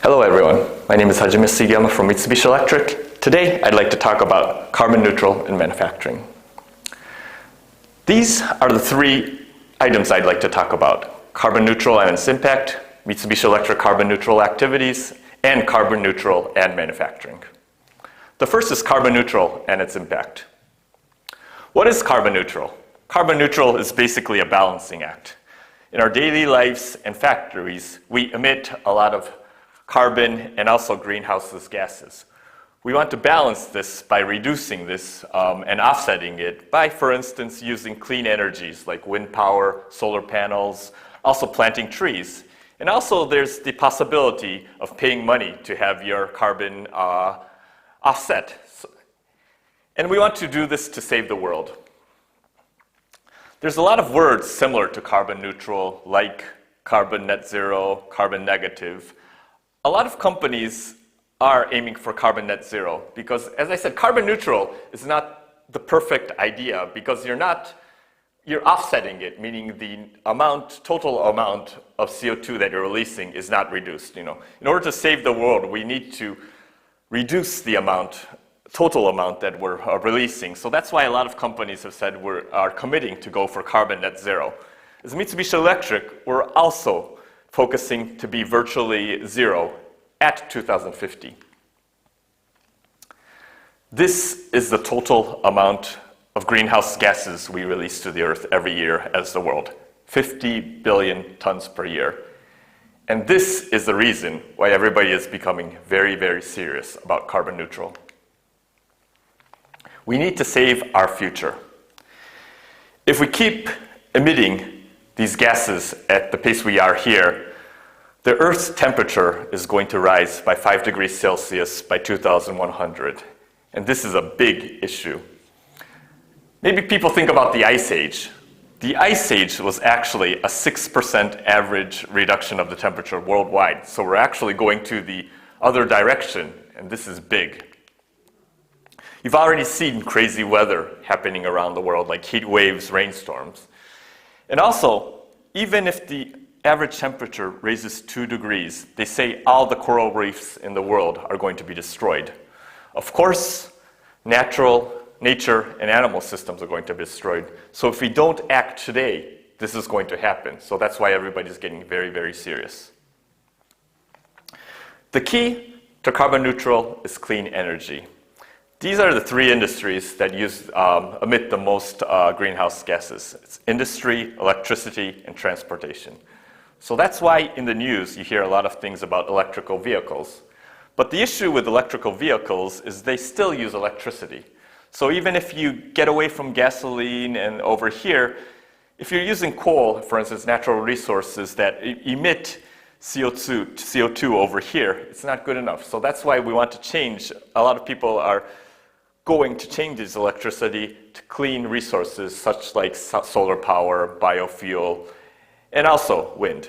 Hello everyone, my name is Hajime Sugiyama from Mitsubishi Electric. Today I'd like to talk about carbon neutral in manufacturing. These are the three items I'd like to talk about: carbon neutral and its impact, Mitsubishi Electric carbon neutral activities, and carbon neutral and manufacturing. The first is carbon neutral and its impact. What is carbon neutral? Carbon neutral is basically a balancing act. In our daily lives and factories, we emit a lot of carbon and also greenhouse gases. We want to balance this by reducing this and offsetting it by, for instance, using clean energies like wind power, solar panels, also planting trees. And also there's the possibility of paying money to have your carbon offset. And we want to do this to save the world. There's a lot of words similar to carbon neutral, like carbon net zero, carbon negative. A lot of companies are aiming for carbon net zero because, as I said, carbon neutral is not the perfect idea because you're offsetting it, meaning the total amount of CO2 that you're releasing is not reduced. In order to save the world, we need to reduce the total amount that we're releasing. So that's why a lot of companies have said are committing to go for carbon net zero. As Mitsubishi Electric, we're also focusing to be virtually zero at 2050. This is the total amount of greenhouse gases we release to the Earth every year as the world, 50 billion tons per year. And this is the reason why everybody is becoming very, very serious about carbon neutral. We need to save our future. If we keep emitting these gases at the pace we are here, the Earth's temperature is going to rise by 5 degrees Celsius by 2100. And this is a big issue. Maybe people think about the Ice Age. The Ice Age was actually a 6% average reduction of the temperature worldwide. So we're actually going to the other direction, and this is big. You've already seen crazy weather happening around the world, like heat waves, rainstorms. And also, even if the average temperature raises 2 degrees, they say all the coral reefs in the world are going to be destroyed. Of course, nature and animal systems are going to be destroyed. So if we don't act today, this is going to happen. So that's why everybody's getting very, very serious. The key to carbon neutral is clean energy. These are the three industries that emit the most greenhouse gases. It's industry, electricity, and transportation. So that's why in the news you hear a lot of things about electrical vehicles. But the issue with electrical vehicles is they still use electricity. So even if you get away from gasoline and over here, if you're using coal, for instance, natural resources that emit CO2 over here, it's not good enough. So that's why we want to change. A lot of people are going to change this electricity to clean resources such like solar power, biofuel, and also wind.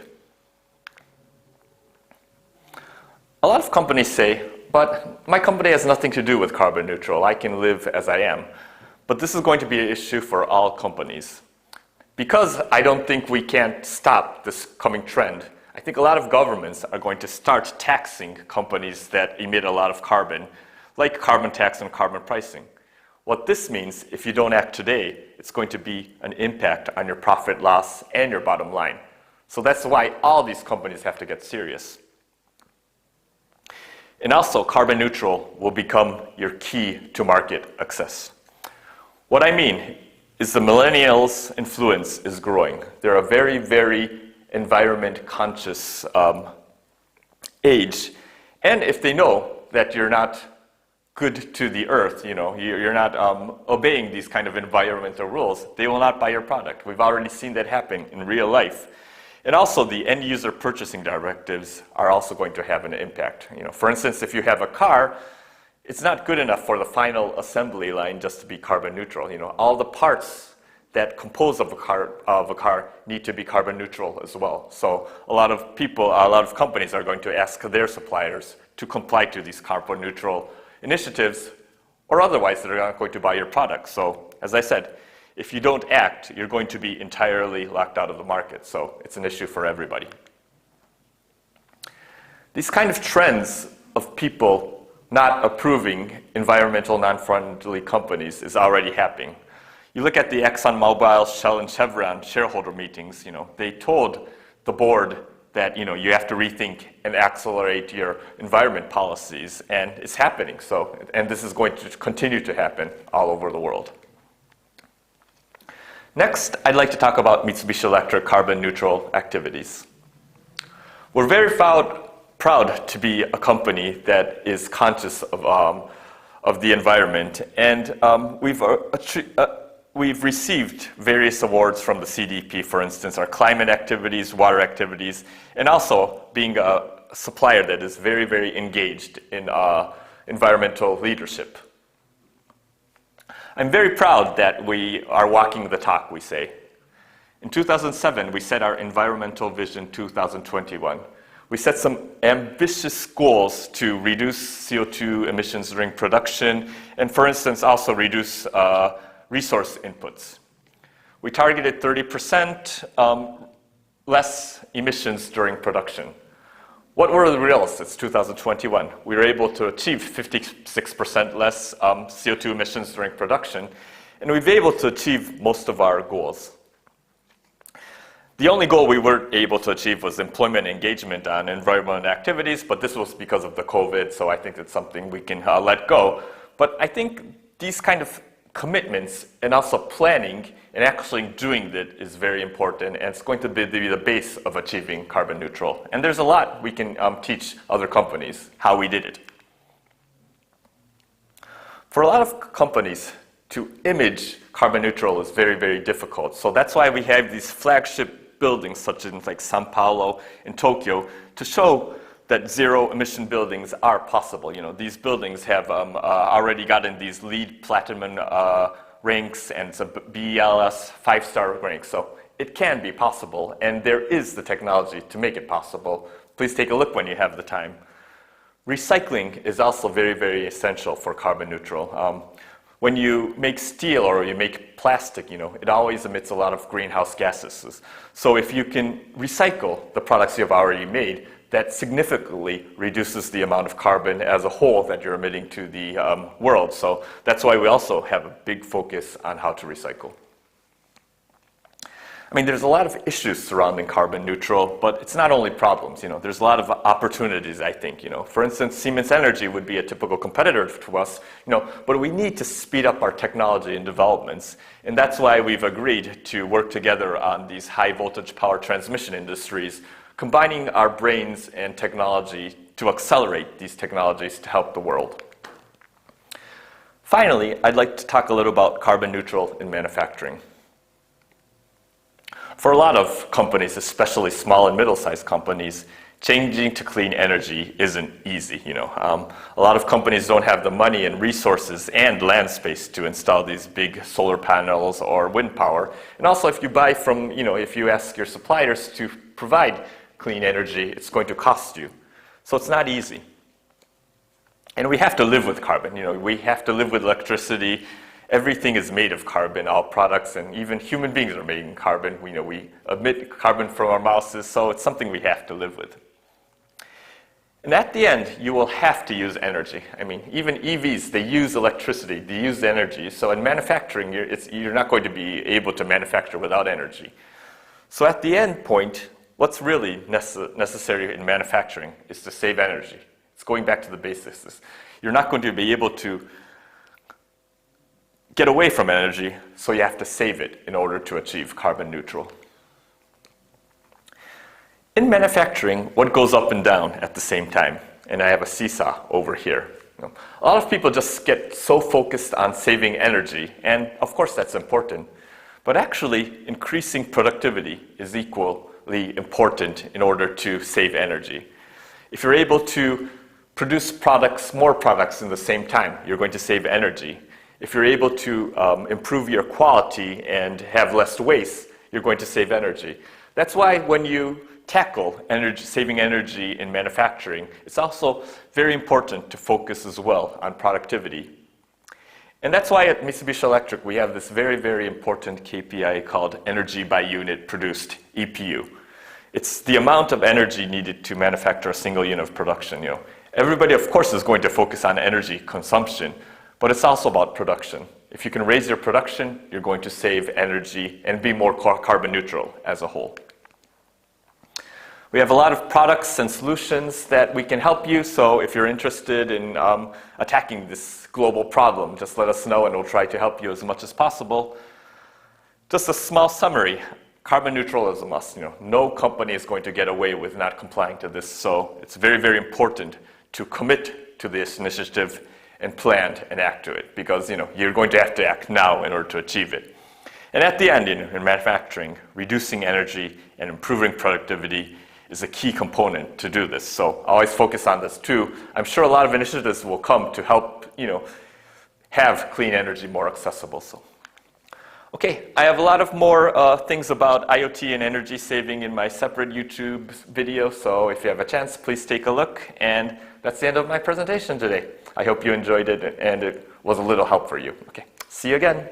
A lot of companies say, but my company has nothing to do with carbon neutral. I can live as I am. But this is going to be an issue for all companies. Because I don't think we can't stop this coming trend, I think a lot of governments are going to start taxing companies that emit a lot of carbon, like carbon tax and carbon pricing. What this means, if you don't act today, it's going to be an impact on your profit loss and your bottom line. So that's why all these companies have to get serious. And also, carbon neutral will become your key to market access. What I mean is the millennials' influence is growing. They're a very, very environment conscious age. And if they know that you're not good to the earth, you're not obeying these kind of environmental rules, they will not buy your product. We've already seen that happen in real life. And also the end user purchasing directives are also going to have an impact. For instance, if you have a car, it's not good enough for the final assembly line just to be carbon neutral. All the parts that compose of a car need to be carbon neutral as well. So a lot of companies are going to ask their suppliers to comply to these carbon neutral initiatives, or otherwise they're not going to buy your product. So as I said, if you don't act, you're going to be entirely locked out of the market. So it's an issue for everybody. These kind of trends of people not approving environmental non-friendly companies is already happening. You look at the ExxonMobil, Shell, and Chevron shareholder meetings, they told the board that you have to rethink and accelerate your environment policies, and it's happening. And this is going to continue to happen all over the world. Next, I'd like to talk about Mitsubishi Electric carbon neutral activities. We're very proud to be a company that is conscious of the environment, and we've received various awards from the CDP, for instance, our climate activities, water activities, and also being a supplier that is very, very engaged in environmental leadership. I'm very proud that we are walking the talk, we say. In 2007, we set our Environmental Vision 2021. We set some ambitious goals to reduce CO2 emissions during production, and for instance, also reduce resource inputs. We targeted 30% less emissions during production. What were the results? It's 2021. We were able to achieve 56% less CO2 emissions during production, and we've been able to achieve most of our goals. The only goal we weren't able to achieve was employment engagement on environmental activities, but this was because of the COVID, so I think it's something we can let go. But I think these kind of commitments and also planning and actually doing that is very important, and it's going to be the base of achieving carbon neutral. And there's a lot we can teach other companies how we did it. For a lot of companies, to image carbon neutral is very, very difficult. So that's why we have these flagship buildings such as like Sao Paulo and Tokyo to show that zero emission buildings are possible. These buildings have already gotten these LEED Platinum ranks and it's a BELS 5-star rank. So it can be possible, and there is the technology to make it possible. Please take a look when you have the time. Recycling is also very, very essential for carbon neutral. When you make steel or you make plastic, it always emits a lot of greenhouse gases. So if you can recycle the products you've already made, that significantly reduces the amount of carbon as a whole that you're emitting to the world. So that's why we also have a big focus on how to recycle. I mean, there's a lot of issues surrounding carbon neutral, but it's not only problems. There's a lot of opportunities, I think. For instance, Siemens Energy would be a typical competitor to us, but we need to speed up our technology and developments, and that's why we've agreed to work together on these high voltage power transmission industries, combining our brains and technology to accelerate these technologies to help the world. Finally, I'd like to talk a little about carbon neutral in manufacturing. For a lot of companies, especially small and middle-sized companies, changing to clean energy isn't easy. A lot of companies don't have the money and resources and land space to install these big solar panels or wind power. And also, if you buy from, if you ask your suppliers to provide clean energy, it's going to cost you. So it's not easy. And we have to live with carbon. We have to live with electricity. Everything is made of carbon, all products, and even human beings are made in carbon. We emit carbon from our mouths, so it's something we have to live with. And at the end, you will have to use energy. I mean, even EVs, they use electricity, they use energy. So in manufacturing, you're not going to be able to manufacture without energy. So at the end point, what's really necessary in manufacturing is to save energy. It's going back to the basics. You're not going to be able to get away from energy, so you have to save it in order to achieve carbon neutral. In manufacturing, what goes up and down at the same time? And I have a seesaw over here. A lot of people just get so focused on saving energy, and of course that's important, but actually increasing productivity is equally important in order to save energy. If you're able to produce more products in the same time, you're going to save energy. If you're able to improve your quality and have less waste, you're going to save energy. That's why when you tackle saving energy in manufacturing, it's also very important to focus as well on productivity. And that's why at Mitsubishi Electric we have this very, very important KPI called energy by unit produced, EPU. It's the amount of energy needed to manufacture a single unit of production. Everybody, of course, is going to focus on energy consumption, but it's also about production. If you can raise your production, you're going to save energy and be more carbon neutral as a whole. We have a lot of products and solutions that we can help you, so if you're interested in attacking this global problem, just let us know and we'll try to help you as much as possible. Just a small summary. Carbon neutral is a must. No company is going to get away with not complying to this, so it's very, very important to commit to this initiative and plan and act to it, because you're going to have to act now in order to achieve it. And at the end, in manufacturing, reducing energy and improving productivity is a key component to do this. So always focus on this too. I'm sure a lot of initiatives will come to help have clean energy more accessible. So. Okay, I have a lot of more things about IoT and energy saving in my separate YouTube video, so if you have a chance, please take a look. And that's the end of my presentation today. I hope you enjoyed it and it was a little help for you. Okay, see you again.